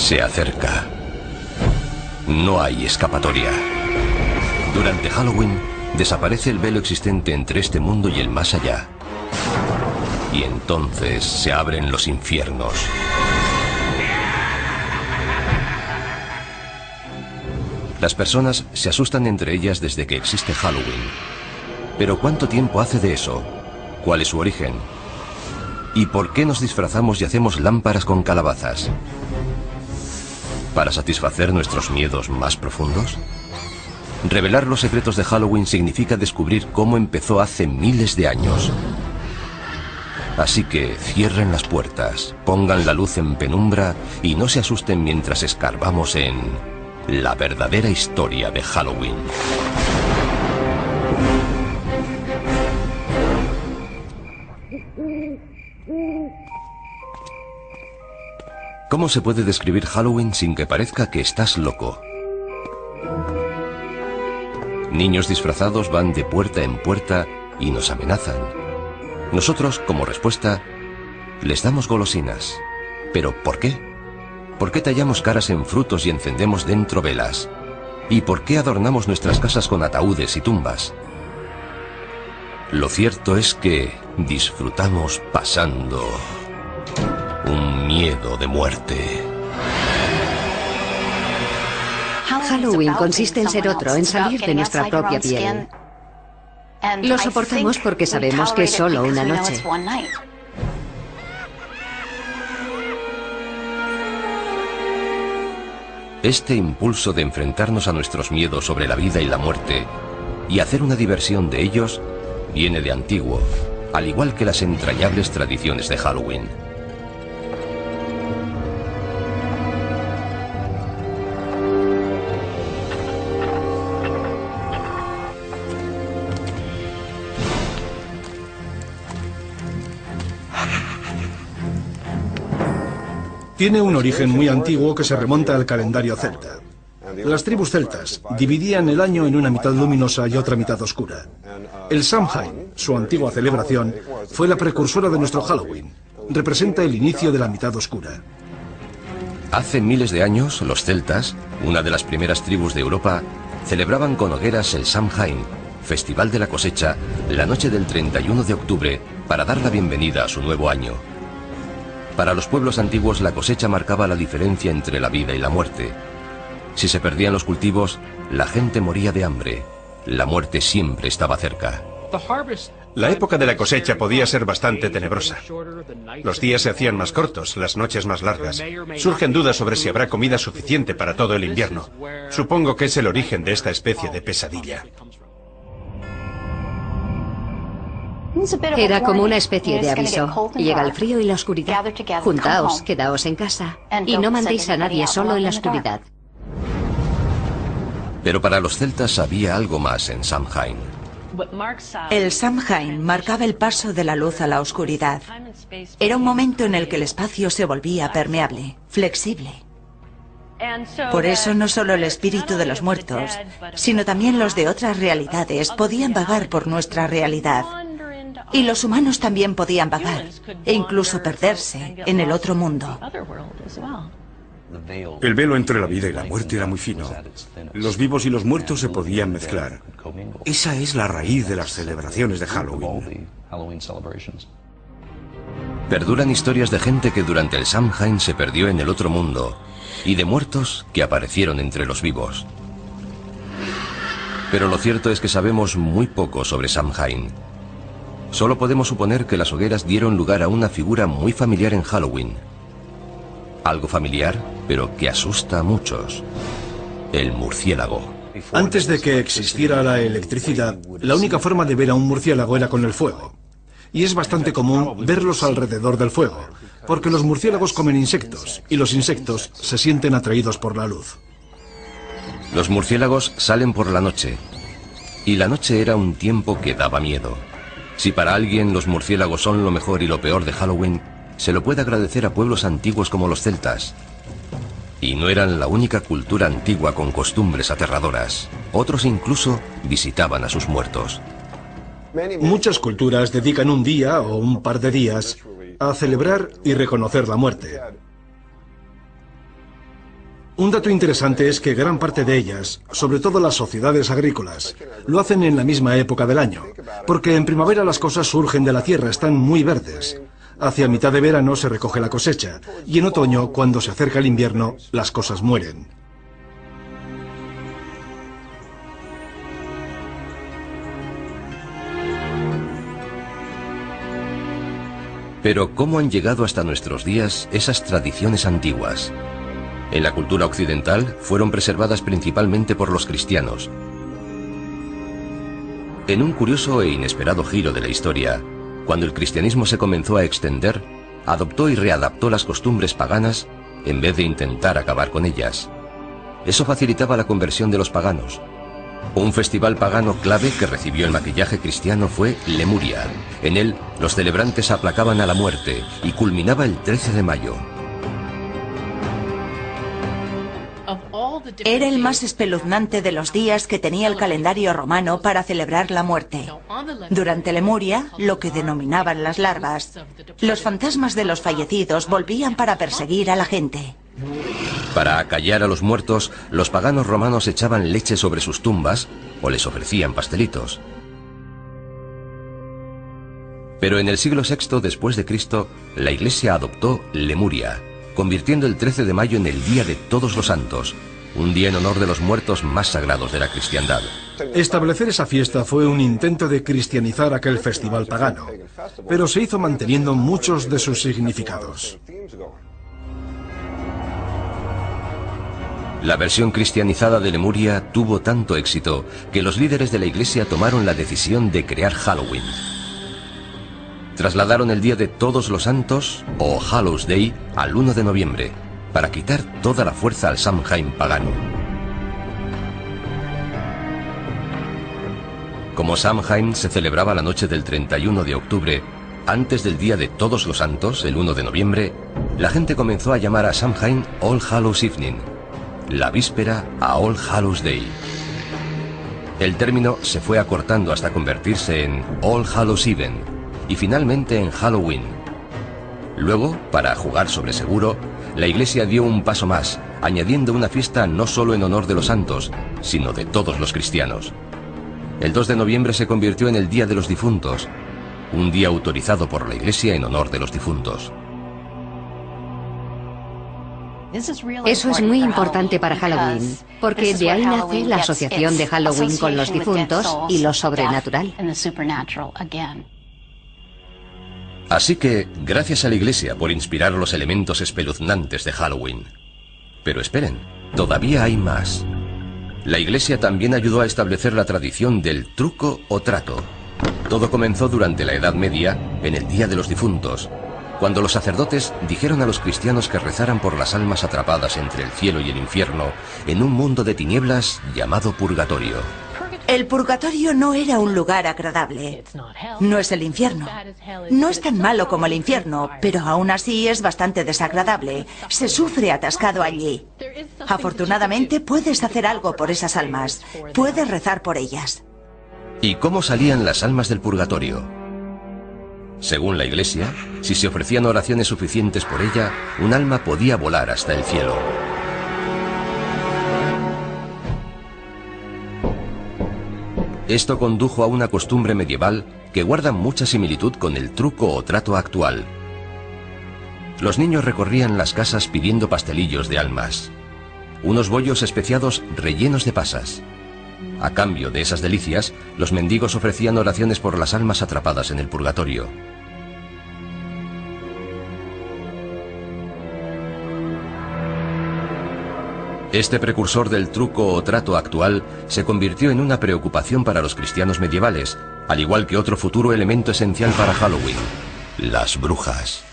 Se acerca. No hay escapatoria. Durante Halloween, desaparece el velo existente entre este mundo y el más allá. Y entonces se abren los infiernos. Las personas se asustan entre ellas desde que existe Halloween. Pero ¿cuánto tiempo hace de eso? ¿Cuál es su origen? ¿Y por qué nos disfrazamos y hacemos lámparas con calabazas? ¿Para satisfacer nuestros miedos más profundos? Revelar los secretos de Halloween significa descubrir cómo empezó hace miles de años. Así que cierren las puertas, pongan la luz en penumbra y no se asusten mientras escarbamos en la verdadera historia de Halloween. ¿Cómo se puede describir Halloween sin que parezca que estás loco? Niños disfrazados van de puerta en puerta y nos amenazan. Nosotros, como respuesta, les damos golosinas. ¿Pero por qué? ¿Por qué tallamos caras en frutos y encendemos dentro velas? ¿Y por qué adornamos nuestras casas con ataúdes y tumbas? Lo cierto es que disfrutamos pasando un miedo de muerte. Halloween consiste en ser otro, en salir de nuestra propia piel. Lo soportamos porque sabemos que es solo una noche. Este impulso de enfrentarnos a nuestros miedos sobre la vida y la muerte y hacer una diversión de ellos viene de antiguo, al igual que las entrañables tradiciones de Halloween. Tiene un origen muy antiguo que se remonta al calendario celta. Las tribus celtas dividían el año en una mitad luminosa y otra mitad oscura. El Samhain, su antigua celebración, fue la precursora de nuestro Halloween. Representa el inicio de la mitad oscura. Hace miles de años, los celtas, una de las primeras tribus de Europa, celebraban con hogueras el Samhain, festival de la cosecha, la noche del 31 de octubre, para dar la bienvenida a su nuevo año. Para los pueblos antiguos la cosecha marcaba la diferencia entre la vida y la muerte. Si se perdían los cultivos, la gente moría de hambre. La muerte siempre estaba cerca. La época de la cosecha podía ser bastante tenebrosa. Los días se hacían más cortos, las noches más largas. Surgen dudas sobre si habrá comida suficiente para todo el invierno. Supongo que es el origen de esta especie de pesadilla. Era como una especie de aviso. Llega el frío y la oscuridad. Juntaos, quedaos en casa y no mandéis a nadie solo en la oscuridad. Pero para los celtas había algo más en Samhain. El Samhain marcaba el paso de la luz a la oscuridad. Era un momento en el que el espacio se volvía permeable, flexible. Por eso no solo el espíritu de los muertos, sino también los de otras realidades podían vagar por nuestra realidad. Y los humanos también podían vagar, e incluso perderse en el otro mundo. El velo entre la vida y la muerte era muy fino. Los vivos y los muertos se podían mezclar. Esa es la raíz de las celebraciones de Halloween. Perduran historias de gente que durante el Samhain se perdió en el otro mundo y de muertos que aparecieron entre los vivos. Pero lo cierto es que sabemos muy poco sobre Samhain. Solo podemos suponer que las hogueras dieron lugar a una figura muy familiar en Halloween. Algo familiar, pero que asusta a muchos. El murciélago. Antes de que existiera la electricidad, la única forma de ver a un murciélago era con el fuego. Y es bastante común verlos alrededor del fuego, porque los murciélagos comen insectos, y los insectos se sienten atraídos por la luz. Los murciélagos salen por la noche, y la noche era un tiempo que daba miedo. Si para alguien los murciélagos son lo mejor y lo peor de Halloween, se lo puede agradecer a pueblos antiguos como los celtas. Y no eran la única cultura antigua con costumbres aterradoras. Otros incluso visitaban a sus muertos. Muchas culturas dedican un día o un par de días a celebrar y reconocer la muerte. Un dato interesante es que gran parte de ellas, sobre todo las sociedades agrícolas, lo hacen en la misma época del año, porque en primavera las cosas surgen de la tierra, están muy verdes. Hacia mitad de verano se recoge la cosecha, y en otoño, cuando se acerca el invierno, las cosas mueren. Pero ¿cómo han llegado hasta nuestros días esas tradiciones antiguas? En la cultura occidental fueron preservadas principalmente por los cristianos. En un curioso e inesperado giro de la historia, cuando el cristianismo se comenzó a extender, adoptó y readaptó las costumbres paganas en vez de intentar acabar con ellas. Eso facilitaba la conversión de los paganos. Un festival pagano clave que recibió el maquillaje cristiano fue Lemuria. En él, los celebrantes aplacaban a la muerte y culminaba el 13 de mayo. Era el más espeluznante de los días que tenía el calendario romano para celebrar la muerte. Durante Lemuria, lo que denominaban las larvas, los fantasmas de los fallecidos volvían para perseguir a la gente. Para acallar a los muertos, los paganos romanos echaban leche sobre sus tumbas o les ofrecían pastelitos. Pero en el siglo VI después de Cristo, la Iglesia adoptó Lemuria, convirtiendo el 13 de mayo en el Día de Todos los Santos, un día en honor de los muertos más sagrados de la cristiandad. Establecer esa fiesta fue un intento de cristianizar aquel festival pagano, pero se hizo manteniendo muchos de sus significados. La versión cristianizada de Lemuria tuvo tanto éxito que los líderes de la Iglesia tomaron la decisión de crear Halloween. Trasladaron el Día de Todos los Santos, o Hallows Day, al 1 de noviembre, para quitar toda la fuerza al Samhain pagano. Como Samhain se celebraba la noche del 31 de octubre, antes del Día de Todos los Santos, el 1 de noviembre, la gente comenzó a llamar a Samhain All Hallows Evening, la víspera a All Hallows Day. El término se fue acortando hasta convertirse en All Hallows Even y finalmente en Halloween. Luego, para jugar sobre seguro, la Iglesia dio un paso más, añadiendo una fiesta no solo en honor de los santos, sino de todos los cristianos. El 2 de noviembre se convirtió en el Día de los Difuntos, un día autorizado por la Iglesia en honor de los difuntos. Eso es muy importante para Halloween, porque de ahí nace la asociación de Halloween con los difuntos y lo sobrenatural. Así que, gracias a la Iglesia por inspirar los elementos espeluznantes de Halloween. Pero esperen, todavía hay más. La Iglesia también ayudó a establecer la tradición del truco o trato. Todo comenzó durante la Edad Media, en el Día de los Difuntos, cuando los sacerdotes dijeron a los cristianos que rezaran por las almas atrapadas entre el cielo y el infierno, en un mundo de tinieblas llamado purgatorio. El purgatorio no era un lugar agradable. No es el infierno. No es tan malo como el infierno, pero aún así es bastante desagradable. Se sufre atascado allí. Afortunadamente puedes hacer algo por esas almas. Puedes rezar por ellas. ¿Y cómo salían las almas del purgatorio? Según la Iglesia, si se ofrecían oraciones suficientes por ella, un alma podía volar hasta el cielo. Esto condujo a una costumbre medieval que guarda mucha similitud con el truco o trato actual. Los niños recorrían las casas pidiendo pastelillos de almas, unos bollos especiados rellenos de pasas. A cambio de esas delicias, los mendigos ofrecían oraciones por las almas atrapadas en el purgatorio. Este precursor del truco o trato actual se convirtió en una preocupación para los cristianos medievales, al igual que otro futuro elemento esencial para Halloween: las brujas.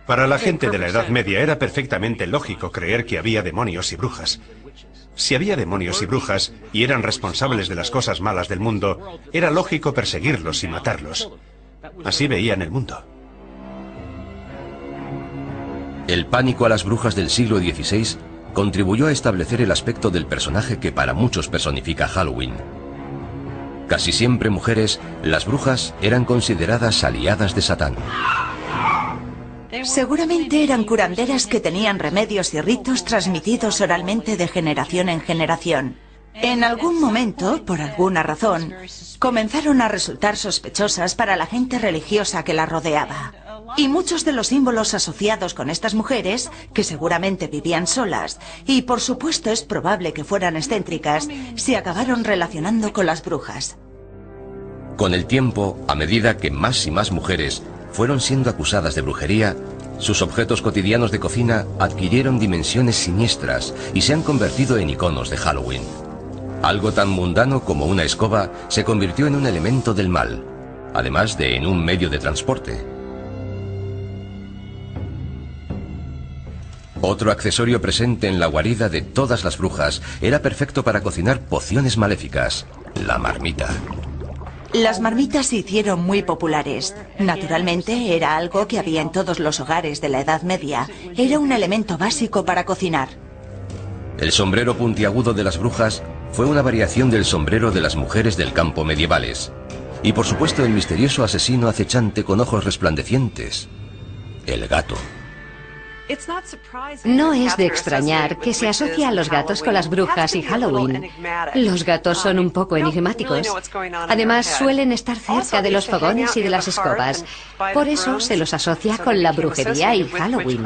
Para la gente de la Edad Media era perfectamente lógico creer que había demonios y brujas. Si había demonios y brujas y eran responsables de las cosas malas del mundo, era lógico perseguirlos y matarlos. Así veían el mundo. El pánico a las brujas del siglo XVI contribuyó a establecer el aspecto del personaje que para muchos personifica Halloween. Casi siempre mujeres, las brujas eran consideradas aliadas de Satán. Seguramente eran curanderas que tenían remedios y ritos transmitidos oralmente de generación en generación. En algún momento, por alguna razón, comenzaron a resultar sospechosas para la gente religiosa que la rodeaba. Y muchos de los símbolos asociados con estas mujeres, que seguramente vivían solas, y por supuesto es probable que fueran excéntricas, se acabaron relacionando con las brujas. Con el tiempo, a medida que más y más mujeres fueron siendo acusadas de brujería, sus objetos cotidianos de cocina adquirieron dimensiones siniestras y se han convertido en iconos de Halloween. Algo tan mundano como una escoba se convirtió en un elemento del mal, además de en un medio de transporte. Otro accesorio presente en la guarida de todas las brujas era perfecto para cocinar pociones maléficas: la marmita. Las marmitas se hicieron muy populares. Naturalmente, era algo que había en todos los hogares de la Edad Media. Era un elemento básico para cocinar. El sombrero puntiagudo de las brujas fue una variación del sombrero de las mujeres del campo medievales. Y por supuesto el misterioso asesino acechante con ojos resplandecientes: el gato. No es de extrañar que se asocie a los gatos con las brujas y Halloween. Los gatos son un poco enigmáticos. Además, suelen estar cerca de los fogones y de las escobas. Por eso se los asocia con la brujería y Halloween.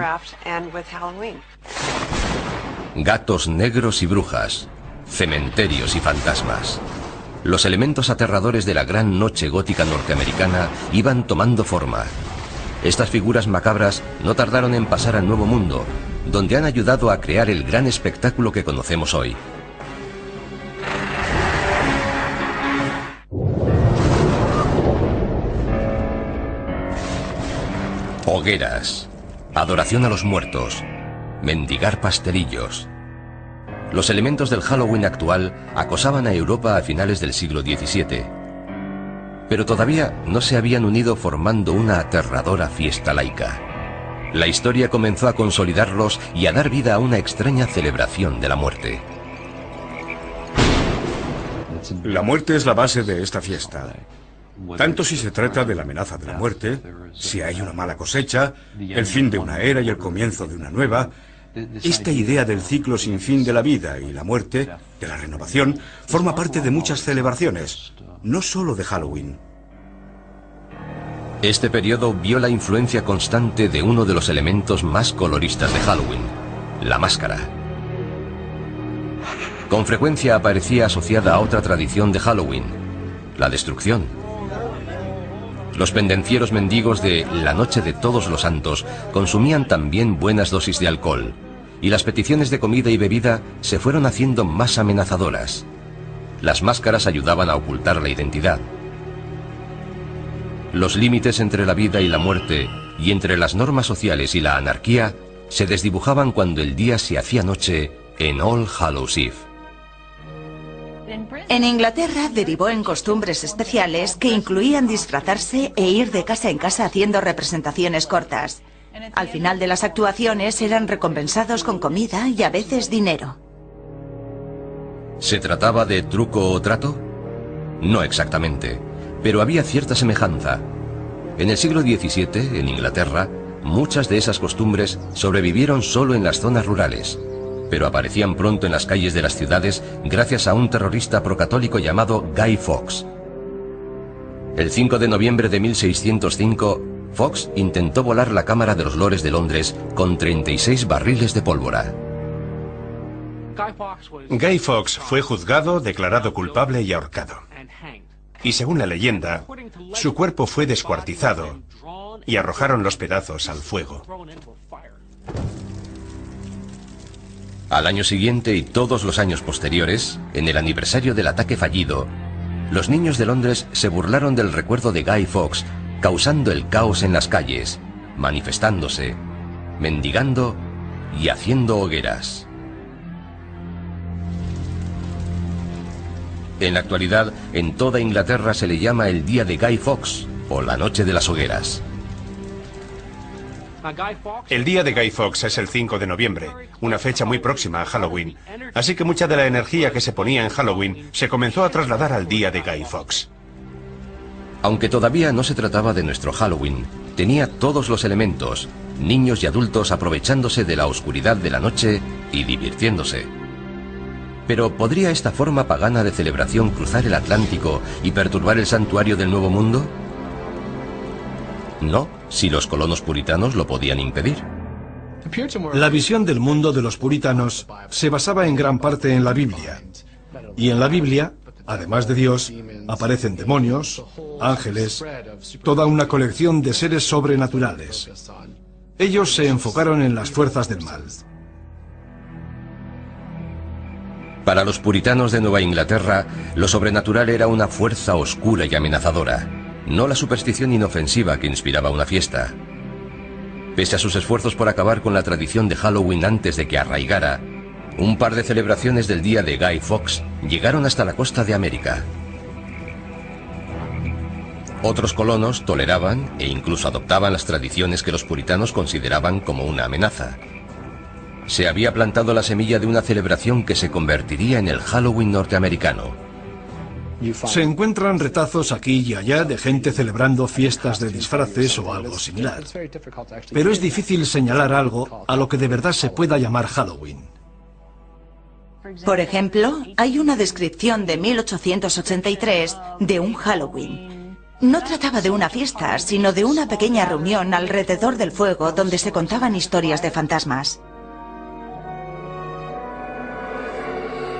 Gatos negros y brujas, cementerios y fantasmas. Los elementos aterradores de la gran noche gótica norteamericana iban tomando forma. Estas figuras macabras no tardaron en pasar al Nuevo Mundo, donde han ayudado a crear el gran espectáculo que conocemos hoy. Hogueras, adoración a los muertos, mendigar pastelillos. Los elementos del Halloween actual acosaban a Europa a finales del siglo XVII. Pero todavía no se habían unido formando una aterradora fiesta laica. La historia comenzó a consolidarlos y a dar vida a una extraña celebración de la muerte. La muerte es la base de esta fiesta. Tanto si se trata de la amenaza de la muerte, si hay una mala cosecha, el fin de una era y el comienzo de una nueva. Esta idea del ciclo sin fin de la vida y la muerte, de la renovación, forma parte de muchas celebraciones, no solo de Halloween. Este periodo vio la influencia constante de uno de los elementos más coloristas de Halloween: la máscara. Con frecuencia aparecía asociada a otra tradición de Halloween: la destrucción. Los pendencieros mendigos de la Noche de Todos los Santos consumían también buenas dosis de alcohol, y las peticiones de comida y bebida se fueron haciendo más amenazadoras. Las máscaras ayudaban a ocultar la identidad. Los límites entre la vida y la muerte, y entre las normas sociales y la anarquía, se desdibujaban cuando el día se hacía noche en All Hallows Eve. En Inglaterra derivó en costumbres especiales que incluían disfrazarse e ir de casa en casa haciendo representaciones cortas. Al final de las actuaciones eran recompensados con comida y a veces dinero. ¿Se trataba de truco o trato? No exactamente, pero había cierta semejanza. En el siglo XVII, en Inglaterra, muchas de esas costumbres sobrevivieron solo en las zonas rurales, pero aparecían pronto en las calles de las ciudades gracias a un terrorista procatólico llamado Guy Fawkes. El 5 de noviembre de 1605, Fawkes intentó volar la Cámara de los Lores de Londres con 36 barriles de pólvora. Guy Fawkes fue juzgado, declarado culpable y ahorcado. Y según la leyenda, su cuerpo fue descuartizado y arrojaron los pedazos al fuego. Al año siguiente y todos los años posteriores, en el aniversario del ataque fallido, los niños de Londres se burlaron del recuerdo de Guy Fawkes, causando el caos en las calles, manifestándose, mendigando y haciendo hogueras. En la actualidad, en toda Inglaterra se le llama el Día de Guy Fawkes o la Noche de las Hogueras. El día de Guy Fawkes es el 5 de noviembre, una fecha muy próxima a Halloween. Así que mucha de la energía que se ponía en Halloween se comenzó a trasladar al día de Guy Fawkes. Aunque todavía no se trataba de nuestro Halloween, tenía todos los elementos, niños y adultos aprovechándose de la oscuridad de la noche y divirtiéndose. Pero ¿podría esta forma pagana de celebración cruzar el Atlántico y perturbar el santuario del Nuevo Mundo? No, si los colonos puritanos lo podían impedir. La visión del mundo de los puritanos se basaba en gran parte en la Biblia. Y en la Biblia, además de Dios, aparecen demonios, ángeles, toda una colección de seres sobrenaturales. Ellos se enfocaron en las fuerzas del mal. Para los puritanos de Nueva Inglaterra, lo sobrenatural era una fuerza oscura y amenazadora, no la superstición inofensiva que inspiraba una fiesta. Pese a sus esfuerzos por acabar con la tradición de Halloween antes de que arraigara, un par de celebraciones del día de Guy Fawkes llegaron hasta la costa de América. Otros colonos toleraban e incluso adoptaban las tradiciones que los puritanos consideraban como una amenaza. Se había plantado la semilla de una celebración que se convertiría en el Halloween norteamericano. Se encuentran retazos aquí y allá de gente celebrando fiestas de disfraces o algo similar. Pero es difícil señalar algo a lo que de verdad se pueda llamar Halloween. Por ejemplo, hay una descripción de 1883 de un Halloween. No trataba de una fiesta, sino de una pequeña reunión alrededor del fuego donde se contaban historias de fantasmas.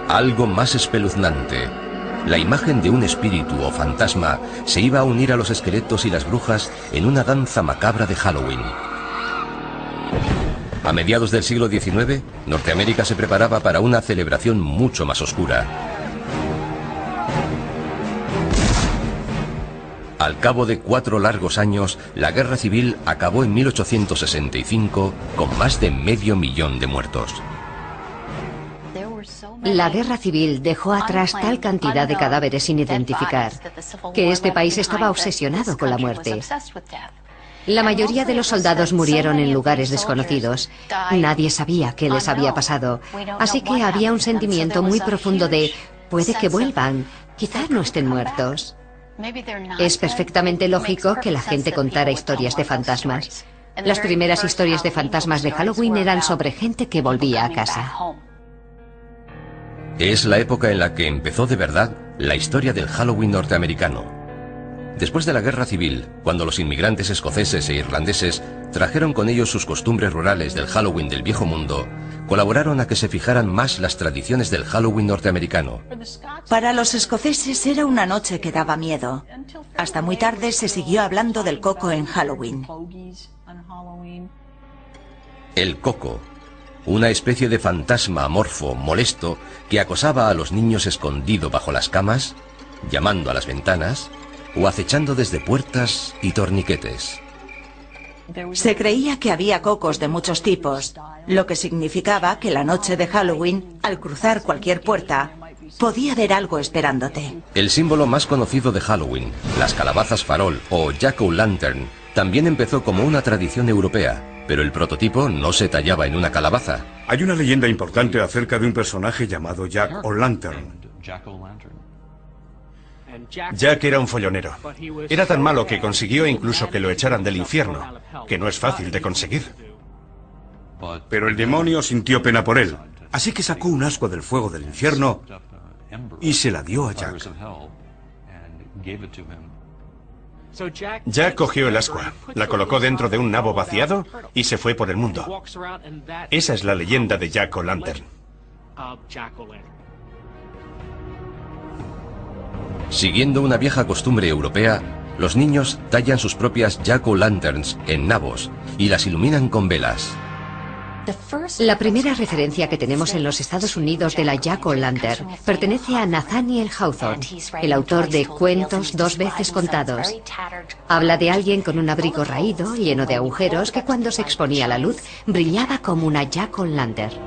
Algo más espeluznante. La imagen de un espíritu o fantasma se iba a unir a los esqueletos y las brujas en una danza macabra de Halloween. A mediados del siglo XIX, Norteamérica se preparaba para una celebración mucho más oscura. Al cabo de 4 largos años, la Guerra Civil acabó en 1865 con más de 500.000 de muertos. La guerra civil dejó atrás tal cantidad de cadáveres sin identificar que este país estaba obsesionado con la muerte. La mayoría de los soldados murieron en lugares desconocidos. Nadie sabía qué les había pasado. Así que había un sentimiento muy profundo de puede que vuelvan, quizá no estén muertos. Es perfectamente lógico que la gente contara historias de fantasmas. Las primeras historias de fantasmas de Halloween eran sobre gente que volvía a casa. Es la época en la que empezó de verdad la historia del Halloween norteamericano. Después de la Guerra Civil, cuando los inmigrantes escoceses e irlandeses trajeron con ellos sus costumbres rurales del Halloween del Viejo Mundo, colaboraron a que se fijaran más las tradiciones del Halloween norteamericano. Para los escoceses era una noche que daba miedo. Hasta muy tarde se siguió hablando del coco en Halloween. El coco, una especie de fantasma amorfo, molesto, que acosaba a los niños escondido bajo las camas, llamando a las ventanas o acechando desde puertas y torniquetes. Se creía que había cocos de muchos tipos, lo que significaba que la noche de Halloween, al cruzar cualquier puerta, podía haber algo esperándote. El símbolo más conocido de Halloween, las calabazas farol o jack-o'-lantern, también empezó como una tradición europea, pero el prototipo no se tallaba en una calabaza. Hay una leyenda importante acerca de un personaje llamado Jack O'Lantern. Jack era un follonero. Era tan malo que consiguió incluso que lo echaran del infierno, que no es fácil de conseguir. Pero el demonio sintió pena por él, así que sacó un ascua del fuego del infierno y se la dio a Jack. Jack cogió el ascua, la colocó dentro de un nabo vaciado y se fue por el mundo. Esa es la leyenda de Jack O'Lantern. Siguiendo una vieja costumbre europea, los niños tallan sus propias jack-o'-lanterns en nabos y las iluminan con velas. La primera referencia que tenemos en los Estados Unidos de la jack-o'-lantern pertenece a Nathaniel Hawthorne, el autor de Cuentos 2 veces contados. Habla de alguien con un abrigo raído, lleno de agujeros, que cuando se exponía a la luz brillaba como una jack-o'-lantern.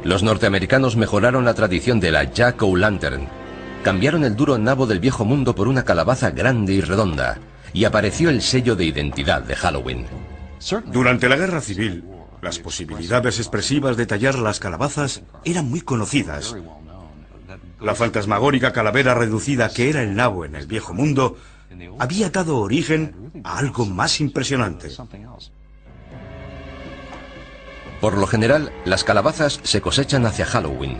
Los norteamericanos mejoraron la tradición de la jack-o'-lantern. Cambiaron el duro nabo del Viejo Mundo por una calabaza grande y redonda, y apareció el sello de identidad de Halloween. Durante la Guerra Civil, las posibilidades expresivas de tallar las calabazas eran muy conocidas. La fantasmagórica calavera reducida que era el nabo en el Viejo Mundo había dado origen a algo más impresionante. Por lo general, las calabazas se cosechan hacia Halloween,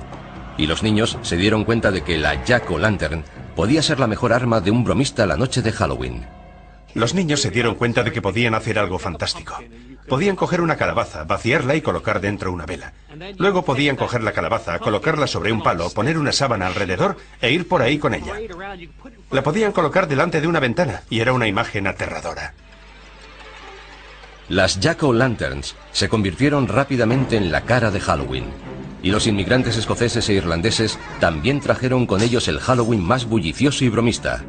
y los niños se dieron cuenta de que la Jack-o'-lantern podía ser la mejor arma de un bromista la noche de Halloween. Los niños se dieron cuenta de que podían hacer algo fantástico. Podían coger una calabaza, vaciarla y colocar dentro una vela. Luego podían coger la calabaza, colocarla sobre un palo, poner una sábana alrededor e ir por ahí con ella. La podían colocar delante de una ventana y era una imagen aterradora. Las Jack-o'-lanterns se convirtieron rápidamente en la cara de Halloween, y los inmigrantes escoceses e irlandeses también trajeron con ellos el Halloween más bullicioso y bromista.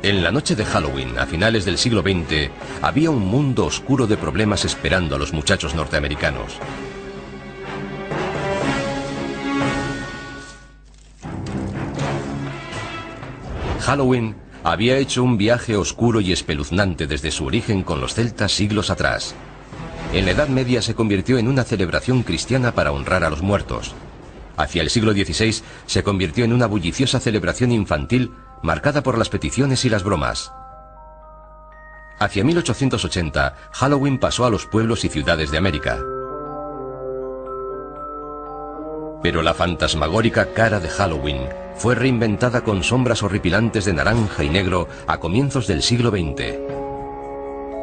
En la noche de Halloween, a finales del siglo XX, había un mundo oscuro de problemas esperando a los muchachos norteamericanos. Halloween había hecho un viaje oscuro y espeluznante desde su origen con los celtas siglos atrás. En la Edad Media se convirtió en una celebración cristiana para honrar a los muertos. Hacia el siglo XVI se convirtió en una bulliciosa celebración infantil marcada por las peticiones y las bromas. Hacia 1880, Halloween pasó a los pueblos y ciudades de América. Pero la fantasmagórica cara de Halloween fue reinventada con sombras horripilantes de naranja y negro a comienzos del siglo XX.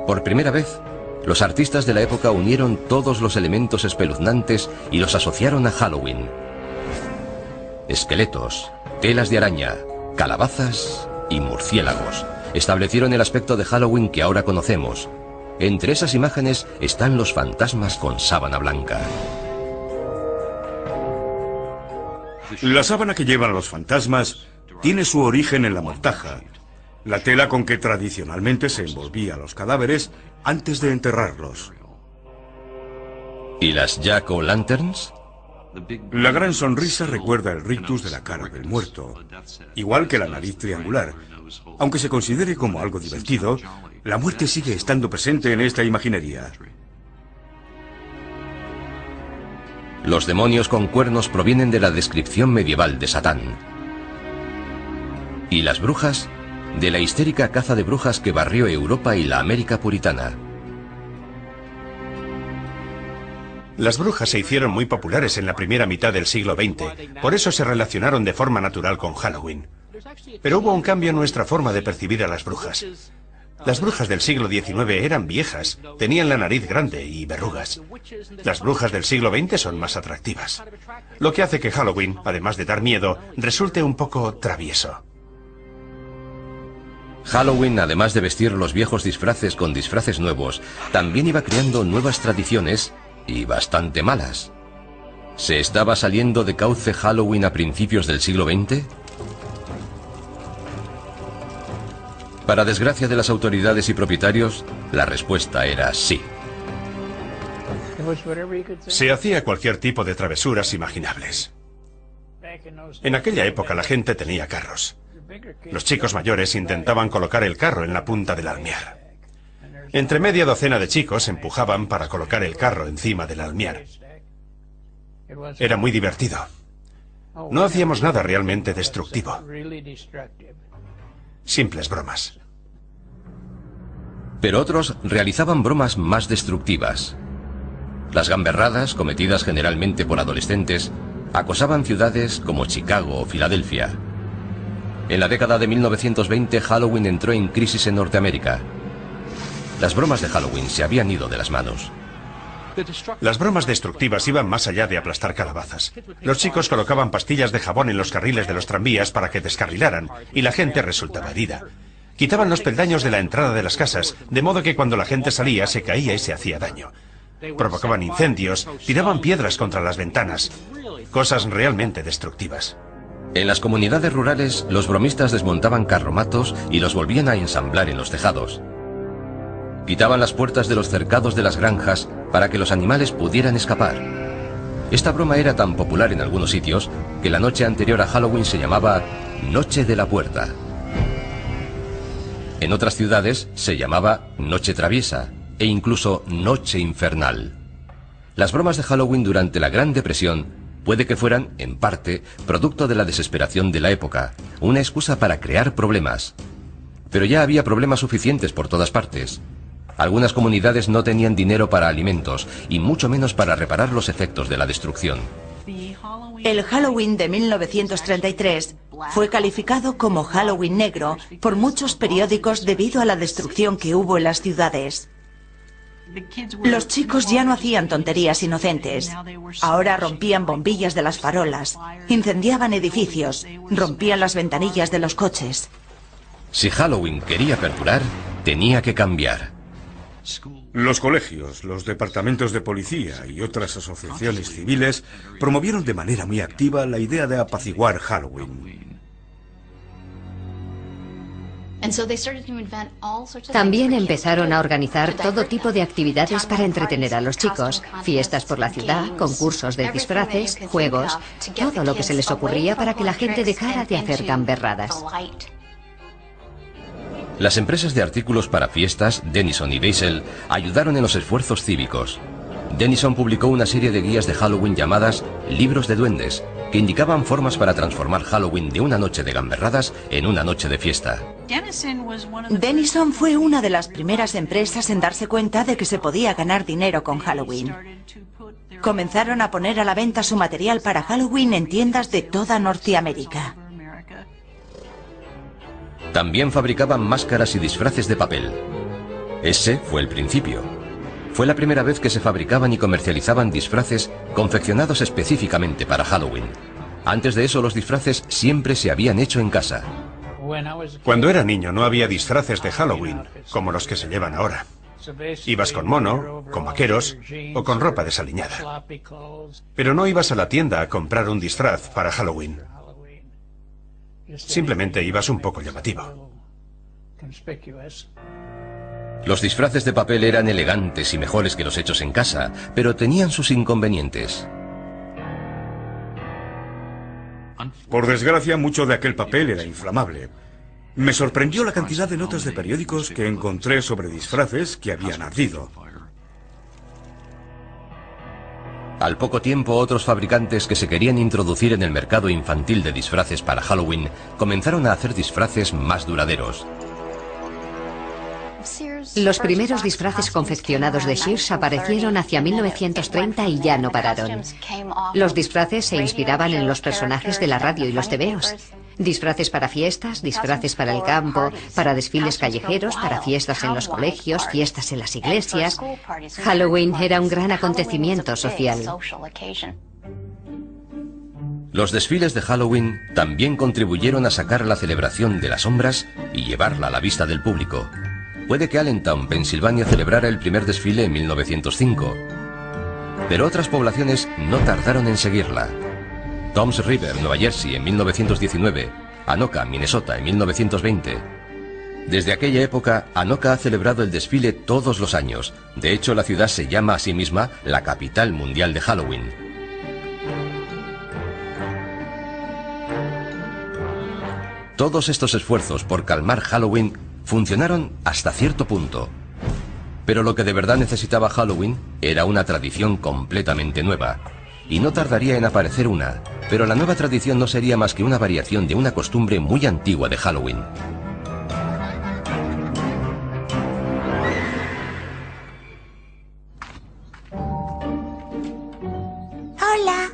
Por primera vez, los artistas de la época unieron todos los elementos espeluznantes y los asociaron a Halloween. Esqueletos, telas de araña, calabazas y murciélagos establecieron el aspecto de Halloween que ahora conocemos. Entre esas imágenes están los fantasmas con sábana blanca. La sábana que llevan los fantasmas tiene su origen en la mortaja, la tela con que tradicionalmente se envolvía a los cadáveres antes de enterrarlos. ¿Y las Jack-o'-lanterns? La gran sonrisa recuerda el rictus de la cara del muerto, igual que la nariz triangular. Aunque se considere como algo divertido, la muerte sigue estando presente en esta imaginería. Los demonios con cuernos provienen de la descripción medieval de Satán. ¿Y las brujas? De la histérica caza de brujas que barrió Europa y la América puritana. Las brujas se hicieron muy populares en la primera mitad del siglo XX, por eso se relacionaron de forma natural con Halloween. Pero hubo un cambio en nuestra forma de percibir a las brujas. Las brujas del siglo XIX eran viejas, tenían la nariz grande y verrugas. Las brujas del siglo XX son más atractivas, lo que hace que Halloween, además de dar miedo, resulte un poco travieso. Halloween, además de vestir los viejos disfraces con disfraces nuevos, también iba creando nuevas tradiciones y bastante malas. ¿Se estaba saliendo de cauce Halloween a principios del siglo XX? Para desgracia de las autoridades y propietarios, la respuesta era sí. Se hacía cualquier tipo de travesuras imaginables. En aquella época la gente tenía carros. Los chicos mayores intentaban colocar el carro en la punta del almiar. Entre media docena de chicos empujaban para colocar el carro encima del almiar. Era muy divertido. No hacíamos nada realmente destructivo. Simples bromas. Pero otros realizaban bromas más destructivas. Las gamberradas, cometidas generalmente por adolescentes, acosaban ciudades como Chicago o Filadelfia. En la década de 1920, Halloween entró en crisis en Norteamérica. Las bromas de Halloween se habían ido de las manos. Las bromas destructivas iban más allá de aplastar calabazas. Los chicos colocaban pastillas de jabón en los carriles de los tranvías para que descarrilaran, y la gente resultaba herida. Quitaban los peldaños de la entrada de las casas, de modo que cuando la gente salía se caía y se hacía daño. Provocaban incendios, tiraban piedras contra las ventanas. Cosas realmente destructivas. En las comunidades rurales, los bromistas desmontaban carromatos y los volvían a ensamblar en los tejados. Quitaban las puertas de los cercados de las granjas para que los animales pudieran escapar. Esta broma era tan popular en algunos sitios que la noche anterior a Halloween se llamaba Noche de la Puerta. En otras ciudades se llamaba Noche Traviesa e incluso Noche Infernal. Las bromas de Halloween durante la Gran Depresión puede que fueran, en parte, producto de la desesperación de la época, una excusa para crear problemas. Pero ya había problemas suficientes por todas partes. Algunas comunidades no tenían dinero para alimentos y mucho menos para reparar los efectos de la destrucción. El Halloween de 1933 fue calificado como Halloween negro por muchos periódicos debido a la destrucción que hubo en las ciudades. Los chicos ya no hacían tonterías inocentes. Ahora rompían bombillas de las farolas, incendiaban edificios, rompían las ventanillas de los coches. Si Halloween quería perdurar, tenía que cambiar. Los colegios, los departamentos de policía y otras asociaciones civiles promovieron de manera muy activa la idea de apaciguar Halloween. También empezaron a organizar todo tipo de actividades para entretener a los chicos. Fiestas por la ciudad, concursos de disfraces, juegos, todo lo que se les ocurría para que la gente dejara de hacer gamberradas. Las empresas de artículos para fiestas, Denison y Beisel, ayudaron en los esfuerzos cívicos. Denison publicó una serie de guías de Halloween llamadas Libros de Duendes, que indicaban formas para transformar Halloween de una noche de gamberradas en una noche de fiesta. Denison fue una de las primeras empresas en darse cuenta de que se podía ganar dinero con Halloween. Comenzaron a poner a la venta su material para Halloween en tiendas de toda Norteamérica. También fabricaban máscaras y disfraces de papel. Ese fue el principio. Fue la primera vez que se fabricaban y comercializaban disfraces confeccionados específicamente para Halloween. Antes de eso, los disfraces siempre se habían hecho en casa. Cuando era niño no había disfraces de Halloween, como los que se llevan ahora. Ibas con mono, con vaqueros o con ropa desaliñada. Pero no ibas a la tienda a comprar un disfraz para Halloween. Simplemente ibas un poco llamativo. Los disfraces de papel eran elegantes y mejores que los hechos en casa, pero tenían sus inconvenientes. Por desgracia, mucho de aquel papel era inflamable. Me sorprendió la cantidad de notas de periódicos que encontré sobre disfraces que habían ardido. Al poco tiempo, otros fabricantes que se querían introducir en el mercado infantil de disfraces para Halloween comenzaron a hacer disfraces más duraderos. Los primeros disfraces confeccionados de Sears aparecieron hacia 1930 y ya no pararon. Los disfraces se inspiraban en los personajes de la radio y los tebeos. Disfraces para fiestas, disfraces para el campo, para desfiles callejeros, para fiestas en los colegios, fiestas en las iglesias. Halloween era un gran acontecimiento social. Los desfiles de Halloween también contribuyeron a sacar la celebración de las sombras y llevarla a la vista del público. Puede que Allentown, Pensilvania, celebrara el primer desfile en 1905, pero otras poblaciones no tardaron en seguirla. Toms River, Nueva Jersey, en 1919, Anoka, Minnesota, en 1920. Desde aquella época, Anoka ha celebrado el desfile todos los años. De hecho, la ciudad se llama a sí misma la capital mundial de Halloween. Todos estos esfuerzos por calmar Halloween funcionaron hasta cierto punto. Pero lo que de verdad necesitaba Halloween era una tradición completamente nueva. Y no tardaría en aparecer una, pero la nueva tradición no sería más que una variación de una costumbre muy antigua de Halloween. Hola.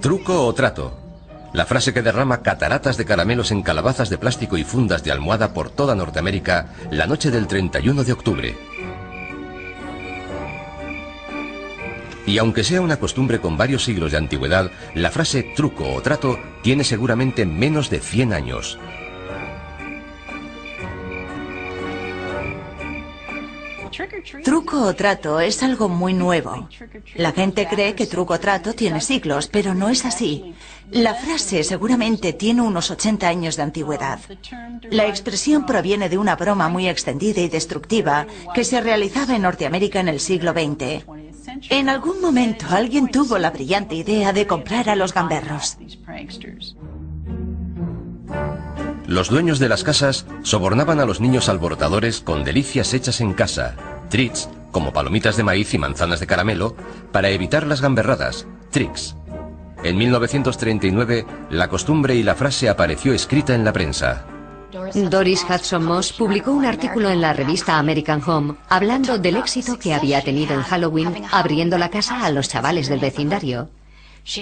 Truco o trato. La frase que derrama cataratas de caramelos en calabazas de plástico y fundas de almohada por toda Norteamérica la noche del 31 de octubre. Y aunque sea una costumbre con varios siglos de antigüedad, la frase truco o trato tiene seguramente menos de 100 años. Truco o trato es algo muy nuevo. La gente cree que truco o trato tiene siglos, pero no es así. La frase seguramente tiene unos 80 años de antigüedad. La expresión proviene de una broma muy extendida y destructiva que se realizaba en Norteamérica en el siglo XX. En algún momento alguien tuvo la brillante idea de comprar a los gamberros. Los dueños de las casas sobornaban a los niños alborotadores con delicias hechas en casa, treats, como palomitas de maíz y manzanas de caramelo, para evitar las gamberradas, tricks. En 1939, la costumbre y la frase apareció escrita en la prensa. Doris Hudson Moss publicó un artículo en la revista American Home hablando del éxito que había tenido en Halloween abriendo la casa a los chavales del vecindario.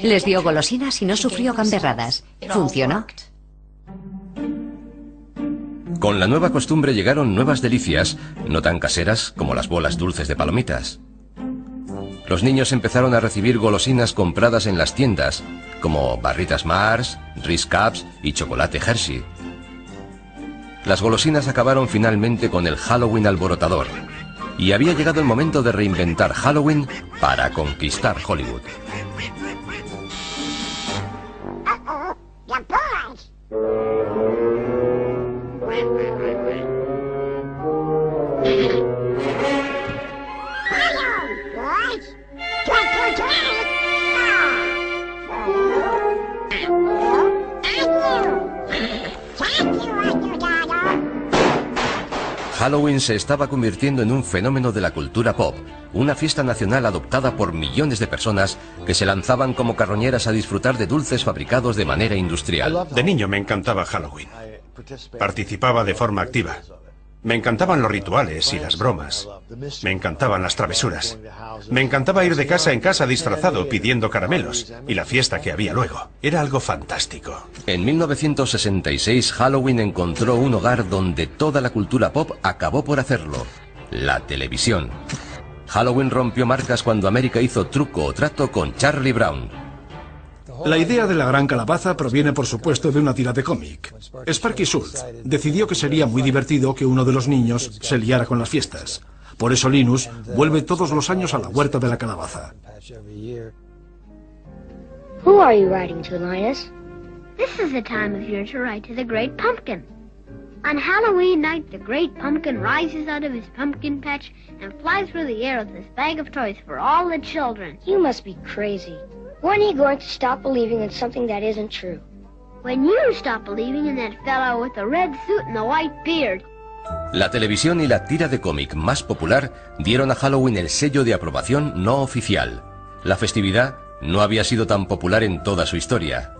Les dio golosinas y no sufrió gamberradas. Funcionó. Con la nueva costumbre llegaron nuevas delicias, no tan caseras como las bolas dulces de palomitas. Los niños empezaron a recibir golosinas compradas en las tiendas, como barritas Mars, Ritz Cups y chocolate Hershey. Las golosinas acabaron finalmente con el Halloween alborotador, y había llegado el momento de reinventar Halloween para conquistar Hollywood. Halloween se estaba convirtiendo en un fenómeno de la cultura pop, una fiesta nacional adoptada por millones de personas que se lanzaban como carroñeras a disfrutar de dulces fabricados de manera industrial. De niño me encantaba Halloween. Participaba de forma activa. Me encantaban los rituales y las bromas. Me encantaban las travesuras. Me encantaba ir de casa en casa disfrazado pidiendo caramelos y la fiesta que había luego. Era algo fantástico. En 1966 Halloween encontró un hogar donde toda la cultura pop acabó por hacerlo: la televisión. Halloween rompió marcas cuando América hizo Truco o Trato con Charlie Brown. La idea de la gran calabaza proviene, por supuesto, de una tira de cómic. Sparky Schultz decidió que sería muy divertido que uno de los niños se liara con las fiestas. Por eso Linus vuelve todos los años a la huerta de la calabaza. Who are you writing to, Linus? This is the time of year to write to the Great Pumpkin. On Halloween night, the Great Pumpkin rises out of his pumpkin patch and flies through the air with this bag of toys for all the children. You must be crazy. When are you going to stop believing in something that isn't true? When you stop believing in that fellow with the red suit and the white beard. La televisión y la tira de cómic más popular dieron a Halloween el sello de aprobación no oficial. La festividad no había sido tan popular en toda su historia.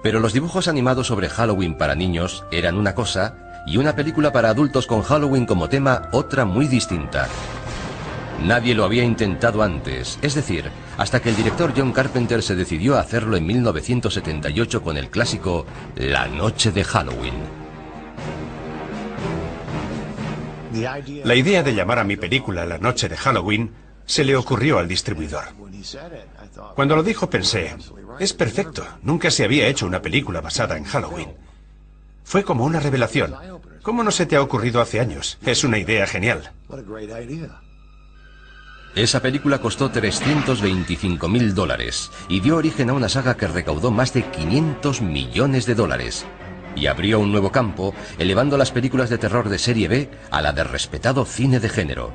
Pero los dibujos animados sobre Halloween para niños eran una cosa y una película para adultos con Halloween como tema otra muy distinta. Nadie lo había intentado antes, es decir, hasta que el director John Carpenter se decidió a hacerlo en 1978 con el clásico La Noche de Halloween. La idea de llamar a mi película La Noche de Halloween se le ocurrió al distribuidor. Cuando lo dijo pensé, es perfecto, nunca se había hecho una película basada en Halloween. Fue como una revelación. ¿Cómo no se te ha ocurrido hace años? Es una idea genial. Esa película costó $325.000 y dio origen a una saga que recaudó más de $500 millones y abrió un nuevo campo, elevando las películas de terror de serie B a la de respetado cine de género.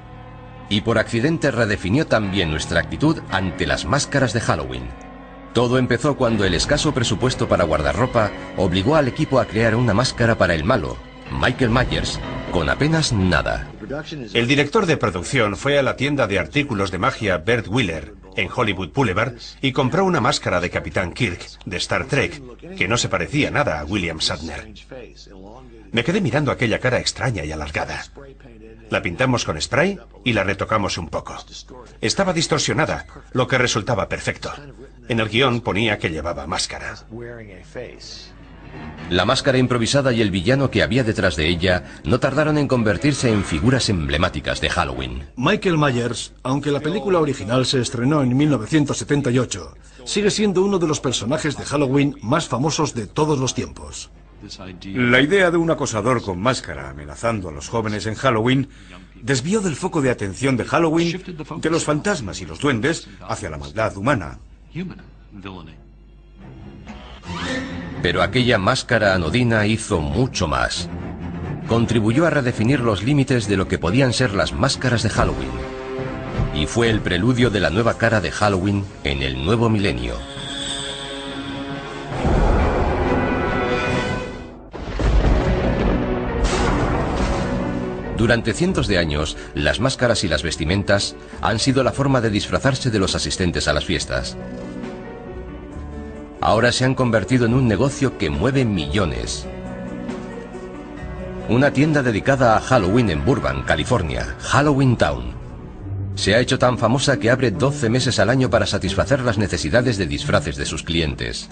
Y por accidente redefinió también nuestra actitud ante las máscaras de Halloween. Todo empezó cuando el escaso presupuesto para guardarropa obligó al equipo a crear una máscara para el malo, Michael Myers, con apenas nada. El director de producción fue a la tienda de artículos de magia Bert Wheeler en Hollywood Boulevard y compró una máscara de Capitán Kirk de Star Trek que no se parecía nada a William Shatner. Me quedé mirando aquella cara extraña y alargada. La pintamos con spray y la retocamos un poco. Estaba distorsionada, lo que resultaba perfecto. En el guión ponía que llevaba máscara. La máscara improvisada y el villano que había detrás de ella no tardaron en convertirse en figuras emblemáticas de Halloween. Michael Myers, aunque la película original se estrenó en 1978, sigue siendo uno de los personajes de Halloween más famosos de todos los tiempos. La idea de un acosador con máscara amenazando a los jóvenes en Halloween desvió del foco de atención de Halloween de los fantasmas y los duendes hacia la maldad humana. Pero aquella máscara anodina hizo mucho más. Contribuyó a redefinir los límites de lo que podían ser las máscaras de Halloween. Y fue el preludio de la nueva cara de Halloween en el nuevo milenio. Durante cientos de años, las máscaras y las vestimentas han sido la forma de disfrazarse de los asistentes a las fiestas. Ahora se han convertido en un negocio que mueve millones. Una tienda dedicada a Halloween en Burbank, California, Halloween Town. Se ha hecho tan famosa que abre 12 meses al año para satisfacer las necesidades de disfraces de sus clientes.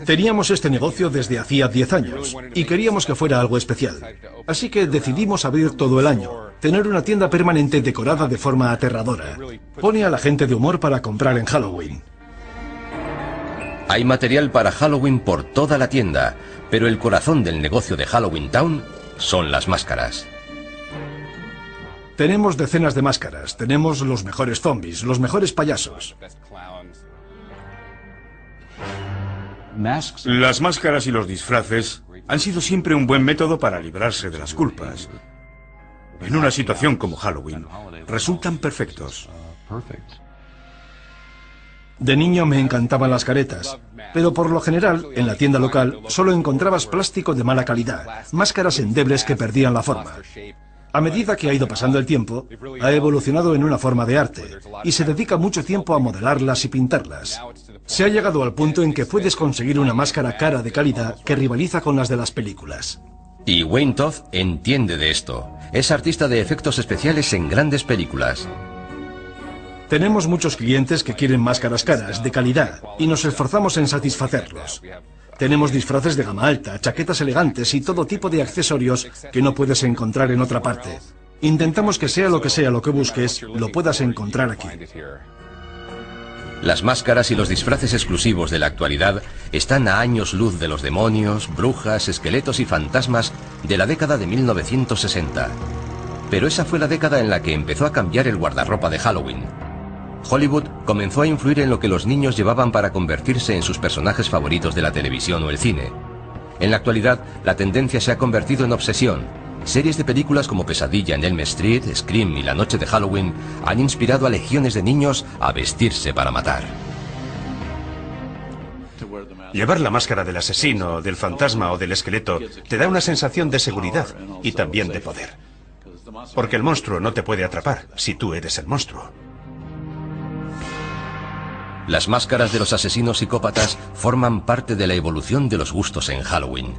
Teníamos este negocio desde hacía 10 años y queríamos que fuera algo especial. Así que decidimos abrir todo el año, tener una tienda permanente decorada de forma aterradora. Pone a la gente de humor para comprar en Halloween. Hay material para Halloween por toda la tienda, pero el corazón del negocio de Halloween Town son las máscaras. Tenemos decenas de máscaras, tenemos los mejores zombies, los mejores payasos. Las máscaras y los disfraces han sido siempre un buen método para librarse de las culpas. En una situación como Halloween, resultan perfectos. De niño me encantaban las caretas, pero por lo general, en la tienda local, solo encontrabas plástico de mala calidad, máscaras endebles que perdían la forma. A medida que ha ido pasando el tiempo, ha evolucionado en una forma de arte, y se dedica mucho tiempo a modelarlas y pintarlas. Se ha llegado al punto en que puedes conseguir una máscara cara de calidad que rivaliza con las de las películas. Y Wayne Todd entiende de esto. Es artista de efectos especiales en grandes películas. Tenemos muchos clientes que quieren máscaras caras, de calidad, y nos esforzamos en satisfacerlos. Tenemos disfraces de gama alta, chaquetas elegantes y todo tipo de accesorios que no puedes encontrar en otra parte. Intentamos que sea lo que busques, lo puedas encontrar aquí. Las máscaras y los disfraces exclusivos de la actualidad están a años luz de los demonios, brujas, esqueletos y fantasmas de la década de 1960. Pero esa fue la década en la que empezó a cambiar el guardarropa de Halloween. Hollywood comenzó a influir en lo que los niños llevaban para convertirse en sus personajes favoritos de la televisión o el cine. En la actualidad, la tendencia se ha convertido en obsesión. Series de películas como Pesadilla en Elm Street, Scream y La Noche de Halloween han inspirado a legiones de niños a vestirse para matar. Llevar la máscara del asesino, del fantasma o del esqueleto te da una sensación de seguridad y también de poder. Porque el monstruo no te puede atrapar si tú eres el monstruo. Las máscaras de los asesinos psicópatas forman parte de la evolución de los gustos en Halloween.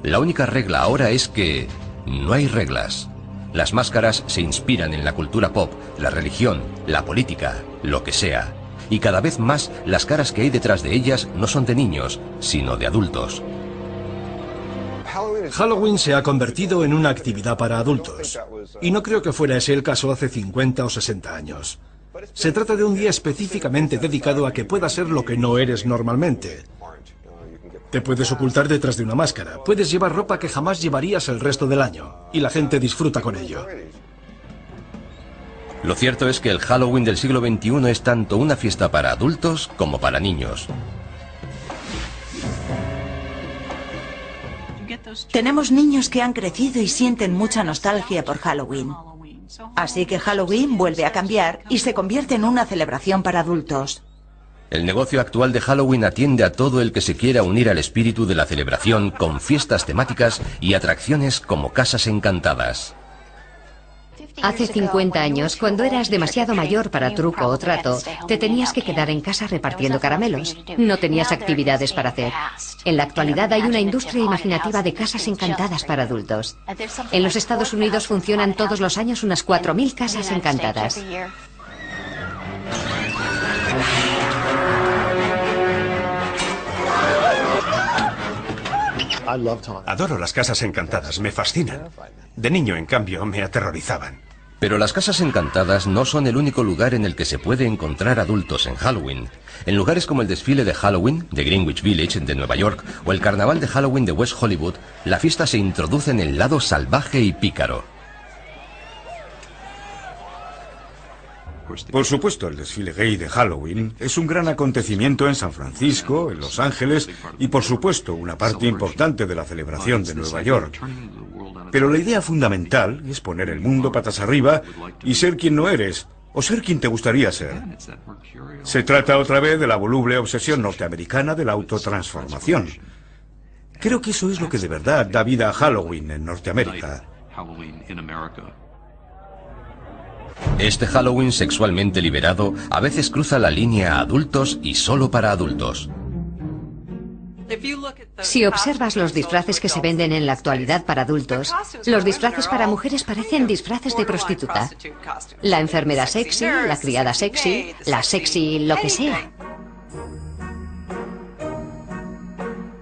La única regla ahora es que no hay reglas. Las máscaras se inspiran en la cultura pop, la religión, la política, lo que sea. Y cada vez más las caras que hay detrás de ellas no son de niños, sino de adultos. Halloween se ha convertido en una actividad para adultos. Y no creo que fuera ese el caso hace 50 o 60 años. Se trata de un día específicamente dedicado a que puedas ser lo que no eres normalmente. Te puedes ocultar detrás de una máscara, puedes llevar ropa que jamás llevarías el resto del año, y la gente disfruta con ello. Lo cierto es que el Halloween del siglo XXI es tanto una fiesta para adultos como para niños. Tenemos niños que han crecido y sienten mucha nostalgia por Halloween. Así que Halloween vuelve a cambiar y se convierte en una celebración para adultos. El negocio actual de Halloween atiende a todo el que se quiera unir al espíritu de la celebración con fiestas temáticas y atracciones como casas encantadas. Hace 50 años, cuando eras demasiado mayor para truco o trato, te tenías que quedar en casa repartiendo caramelos. No tenías actividades para hacer. En la actualidad hay una industria imaginativa de casas encantadas para adultos. En los Estados Unidos funcionan todos los años unas 4.000 casas encantadas. Adoro las casas encantadas, me fascinan. De niño, en cambio, me aterrorizaban. Pero las casas encantadas no son el único lugar en el que se puede encontrar adultos en Halloween. En lugares como el desfile de Halloween de Greenwich Village de Nueva York o el carnaval de Halloween de West Hollywood, la fiesta se introduce en el lado salvaje y pícaro. Por supuesto, el desfile gay de Halloween es un gran acontecimiento en San Francisco, en Los Ángeles y, por supuesto, una parte importante de la celebración de Nueva York. Pero la idea fundamental es poner el mundo patas arriba y ser quien no eres, o ser quien te gustaría ser. Se trata otra vez de la voluble obsesión norteamericana de la autotransformación. Creo que eso es lo que de verdad da vida a Halloween en Norteamérica. Este Halloween sexualmente liberado a veces cruza la línea a adultos y solo para adultos. Si observas los disfraces que se venden en la actualidad para adultos, los disfraces para mujeres parecen disfraces de prostituta. La enfermera sexy, la criada sexy, la sexy lo que sea.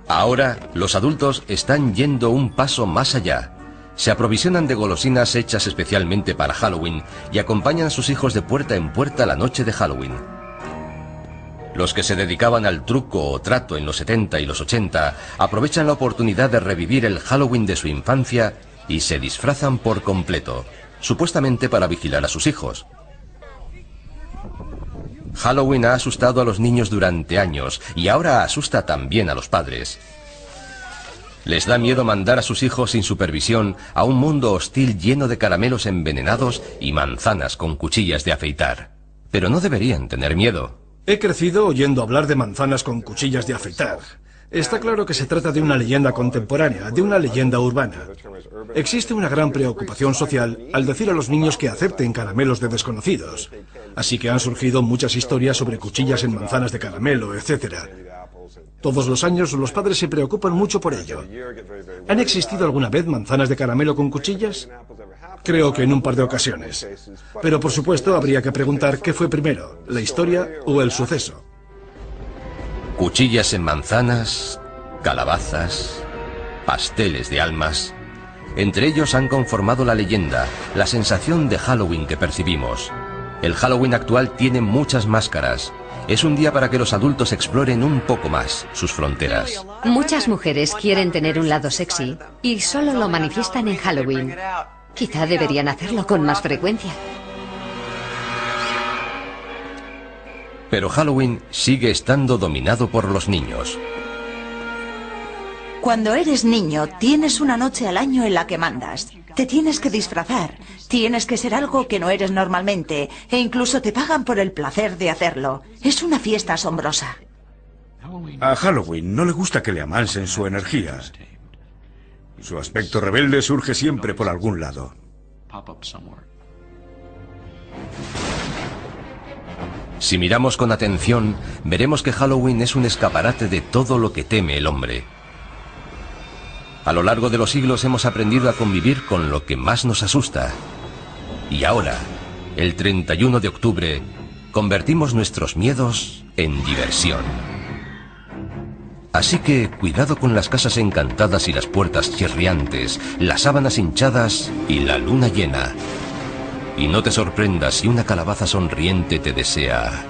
Ahora, los adultos están yendo un paso más allá. Se aprovisionan de golosinas hechas especialmente para Halloween y acompañan a sus hijos de puerta en puerta la noche de Halloween. Los que se dedicaban al truco o trato en los 70 y los 80 aprovechan la oportunidad de revivir el Halloween de su infancia y se disfrazan por completo, supuestamente para vigilar a sus hijos. Halloween ha asustado a los niños durante años y ahora asusta también a los padres. Les da miedo mandar a sus hijos sin supervisión a un mundo hostil lleno de caramelos envenenados y manzanas con cuchillas de afeitar. Pero no deberían tener miedo. He crecido oyendo hablar de manzanas con cuchillas de afeitar. Está claro que se trata de una leyenda contemporánea, de una leyenda urbana. Existe una gran preocupación social al decir a los niños que acepten caramelos de desconocidos. Así que han surgido muchas historias sobre cuchillas en manzanas de caramelo, etc. Todos los años los padres se preocupan mucho por ello. ¿Han existido alguna vez manzanas de caramelo con cuchillas? Creo que en un par de ocasiones. Pero por supuesto habría que preguntar qué fue primero, la historia o el suceso. Cuchillas en manzanas, calabazas, pasteles de almas. Entre ellos han conformado la leyenda, la sensación de Halloween que percibimos. El Halloween actual tiene muchas máscaras. Es un día para que los adultos exploren un poco más sus fronteras. Muchas mujeres quieren tener un lado sexy y solo lo manifiestan en Halloween. Quizá deberían hacerlo con más frecuencia. Pero Halloween sigue estando dominado por los niños. Cuando eres niño, tienes una noche al año en la que mandas. Te tienes que disfrazar, tienes que ser algo que no eres normalmente, e incluso te pagan por el placer de hacerlo. Es una fiesta asombrosa. A Halloween no le gusta que le amansen su energía. Su aspecto rebelde surge siempre por algún lado. Si miramos con atención, veremos que Halloween es un escaparate de todo lo que teme el hombre. A lo largo de los siglos hemos aprendido a convivir con lo que más nos asusta. Y ahora, el 31 de octubre, convertimos nuestros miedos en diversión. Así que cuidado con las casas encantadas y las puertas chirriantes, las sábanas hinchadas y la luna llena. Y no te sorprendas si una calabaza sonriente te desea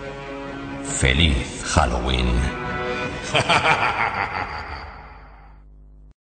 ¡Feliz Halloween!